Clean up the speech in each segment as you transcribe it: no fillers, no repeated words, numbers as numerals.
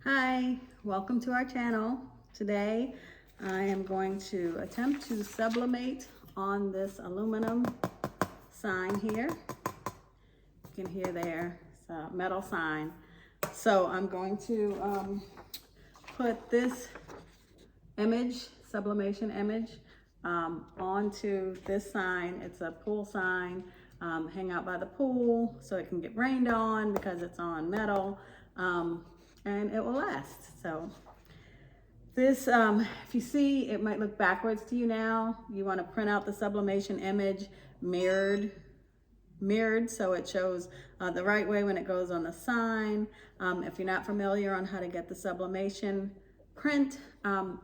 Hi, welcome to our channel. Today I am going to attempt to sublimate on this aluminum sign here. You can hear there, it's a metal sign. So I'm going to put this image, sublimation image, onto this sign. It's a pool sign, hang out by the pool so it can get rained on because it's on metal. And it will last. So this, if you see, it might look backwards to you now. You want to print out the sublimation image mirrored so it shows the right way when it goes on the sign. If you're not familiar on how to get the sublimation print,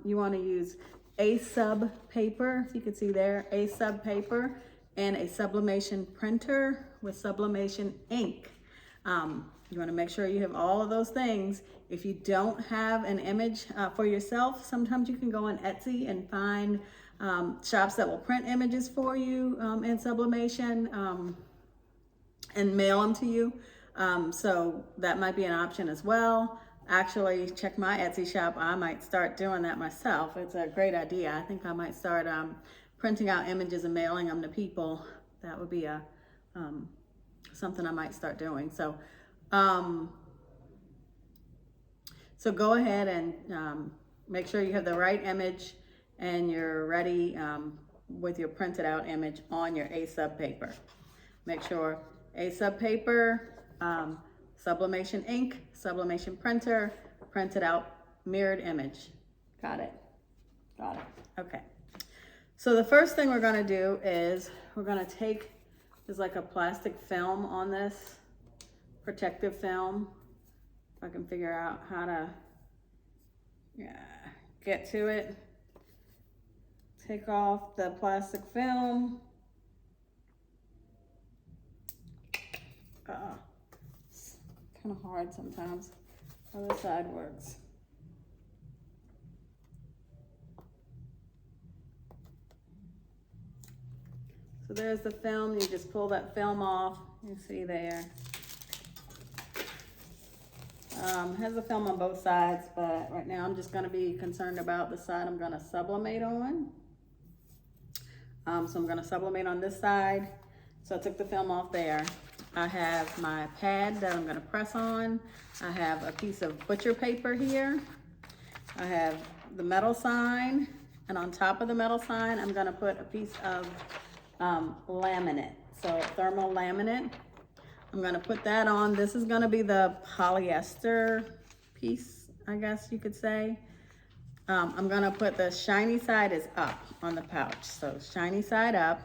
you want to use A-sub paper, if you can see there, A-sub paper, and a sublimation printer with sublimation ink. You want to make sure you have all of those things. If you don't have an image for yourself, sometimes you can go on Etsy and find shops that will print images for you in sublimation and mail them to you. So that might be an option as well. Actually, check my Etsy shop. I might start doing that myself. It's a great idea. I think I might start printing out images and mailing them to people. That would be a something I might start doing. So go ahead and make sure you have the right image and you're ready with your printed out image on your A-sub paper. Make sure A-sub paper, sublimation ink, sublimation printer, printed out mirrored image. Got it? Got it. Okay. So the first thing we're going to do is we're going to take, there's like a plastic film on this, protective film. If I can figure out how to get to it. Take off the plastic film. It's kind of hard sometimes. Other side works. So there's the film. You just pull that film off. You see there. Has the film on both sides, but right now I'm just going to be concerned about the side I'm going to sublimate on. So I'm going to sublimate on this side. So I took the film off there. I have my pad that I'm going to press on. I have a piece of butcher paper here. I have the metal sign, and on top of the metal sign I'm going to put a piece of laminate, so thermal laminate. I'm going to put that on. This is going to be the polyester piece, I guess you could say. I'm going to put the shiny side is up on the pouch. So shiny side up.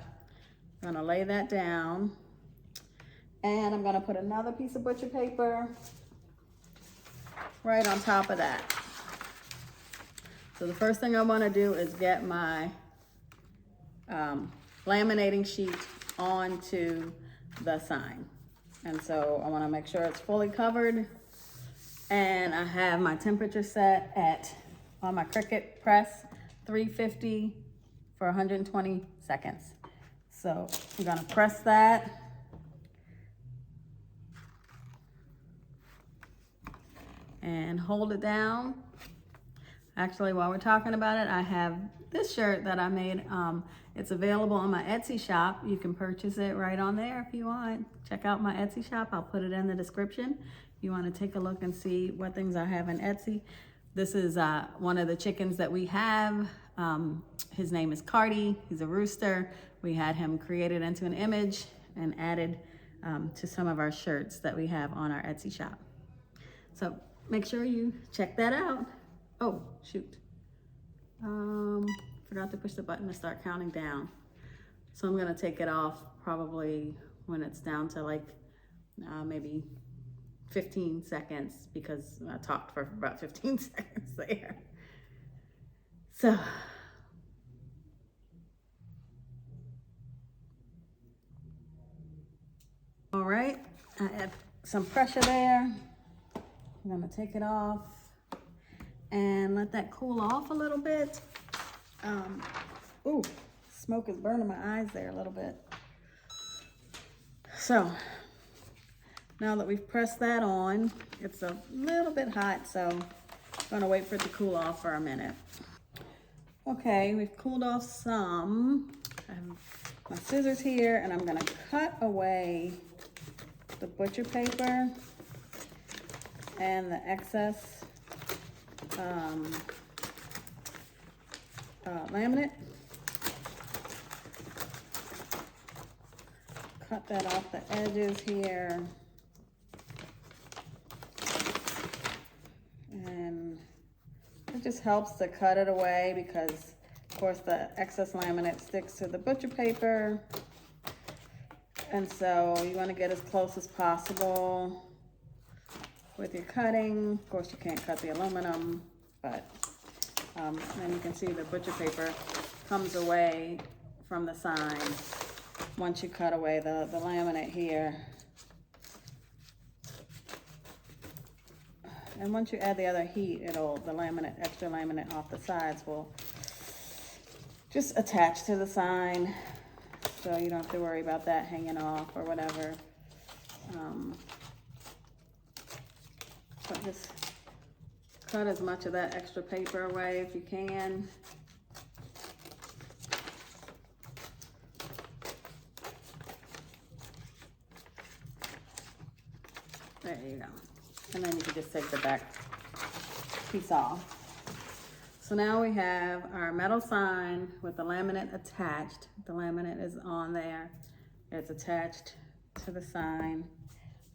I'm going to lay that down. And I'm going to put another piece of butcher paper right on top of that. So the first thing I want to do is get my laminating sheet onto the sign. And so I want to make sure it's fully covered. And I have my temperature set at, on my Cricut press, 350 for 120 seconds. So I'm going to press that. And hold it down. Actually, while we're talking about it, I have this shirt that I made. It's available on my Etsy shop. You can purchase it right on there if you want. Check out my Etsy shop. I'll put it in the description. If you want to take a look and see what things I have in Etsy. This is one of the chickens that we have. His name is Cardi. He's a rooster. We had him created into an image and added to some of our shirts that we have on our Etsy shop. So make sure you check that out. Oh, shoot. Forgot to push the button to start counting down. So I'm gonna take it off probably when it's down to like maybe 15 seconds because I talked for about 15 seconds there. So. All right, I have some pressure there. I'm gonna take it off and let that cool off a little bit. Ooh, smoke is burning my eyes there a little bit. So now that we've pressed that on, it's a little bit hot, so Gonna wait for it to cool off for a minute. Okay, we've cooled off some. I have my scissors here, and I'm gonna cut away the butcher paper and the excess laminate. Cut that off the edges here. And it just helps to cut it away because, of course, the excess laminate sticks to the butcher paper. And so you want to get as close as possible with your cutting. Of course, you can't cut the aluminum, but then you can see the butcher paper comes away from the sign once you cut away the laminate here. And once you add the other heat, the laminate, extra laminate off the sides will just attach to the sign. So you don't have to worry about that hanging off or whatever. So just cut as much of that extra paper away if you can. There you go. And then you can just take the back piece off. So now we have our metal sign with the laminate attached. The laminate is on there. It's attached to the sign.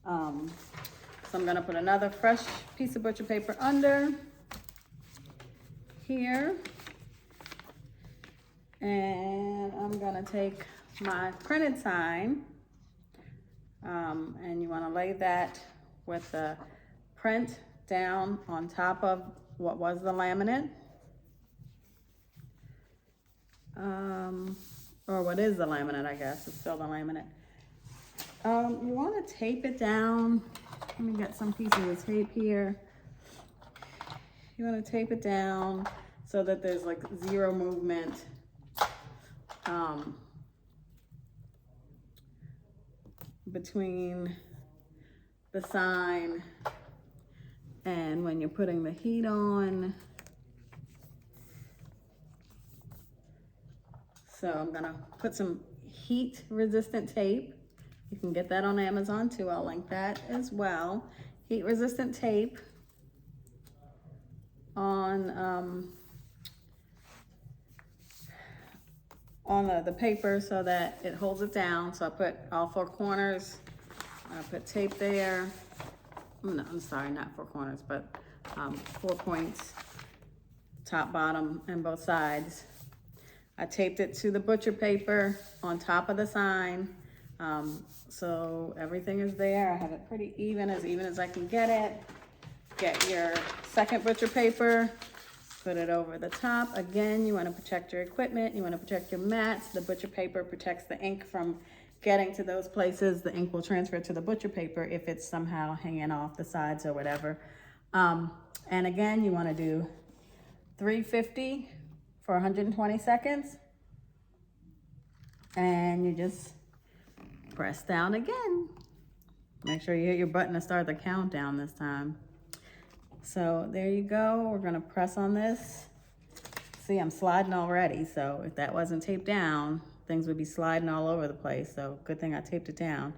So I'm gonna put another fresh piece of butcher paper under here. And I'm gonna take my printed sign, and you wanna lay that with the print down on top of what was the laminate, or what is the laminate, I guess. It's still the laminate. You want to tape it down. Let me get some pieces of tape here. You want to tape it down so that there's like zero movement. Between the sign and when you're putting the heat on. So I'm gonna put some heat resistant tape. You can get that on Amazon too. I'll link that as well. Heat resistant tape on the paper so that it holds it down. So I put all four corners. I put tape there. No, I'm sorry, not four corners, but 4 points, top, bottom, and both sides. I taped it to the butcher paper on top of the sign. So everything is there. I have it pretty even as I can get it. Get your second butcher paper, put it over the top. Again, you want to protect your equipment. You want to protect your mats. The butcher paper protects the ink from getting to those places. The ink will transfer to the butcher paper if it's somehow hanging off the sides or whatever. And again, you want to do 350 for 120 seconds. And you just press down again. Make sure you hit your button to start the countdown this time. So there you go. We're gonna press on this. See, I'm sliding already. So if that wasn't taped down, things would be sliding all over the place. So good thing I taped it down.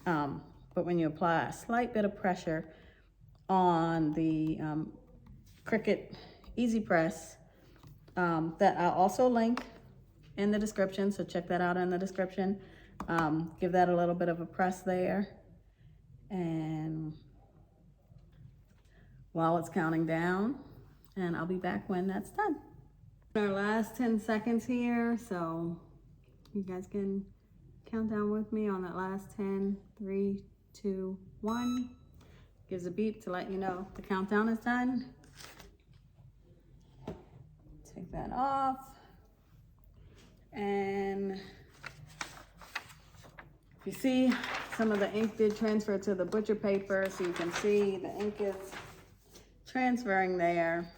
But when you apply a slight bit of pressure on the Cricut Easy Press, that I'll also link in the description. So check that out in the description. Give that a little bit of a press there. And while it's counting down, and I'll be back when that's done. Our last 10 seconds here, so you guys can count down with me on that last 10. 3, 2, 1. Gives a beep to let you know the countdown is done. Take that off. And if you see, some of the ink did transfer to the butcher paper, so you can see the ink is transferring there.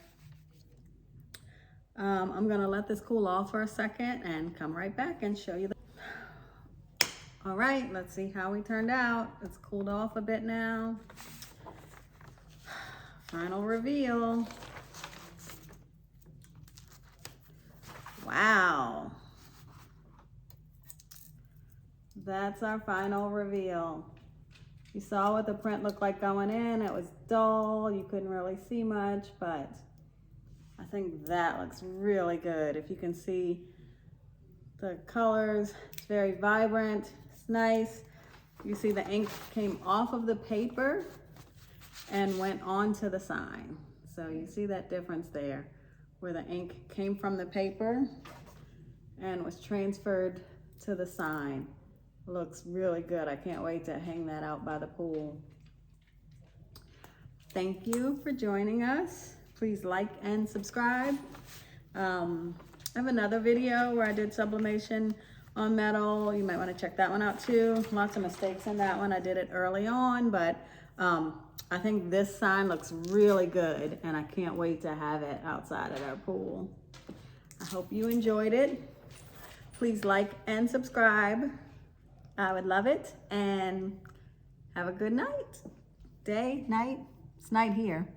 I'm gonna let this cool off for a second and come right back and show you. All right, let's see how we turned out. It's cooled off a bit now. Final reveal. Wow. That's our final reveal. You saw what the print looked like going in. It was dull. You couldn't really see much, but I think that looks really good. If you can see the colors, it's very vibrant. It's nice. You see the ink came off of the paper and went onto the sign. So you see that difference there, where the ink came from the paper and was transferred to the sign. Looks really good. I can't wait to hang that out by the pool. Thank you for joining us. Please like and subscribe. I have another video where I did sublimation on metal. You might want to check that one out too. Lots of mistakes in that one. I did it early on, but I think this sign looks really good, and I can't wait to have it outside at our pool. I hope you enjoyed it. Please like and subscribe. I would love it, and have a good night. Day, night, it's night here.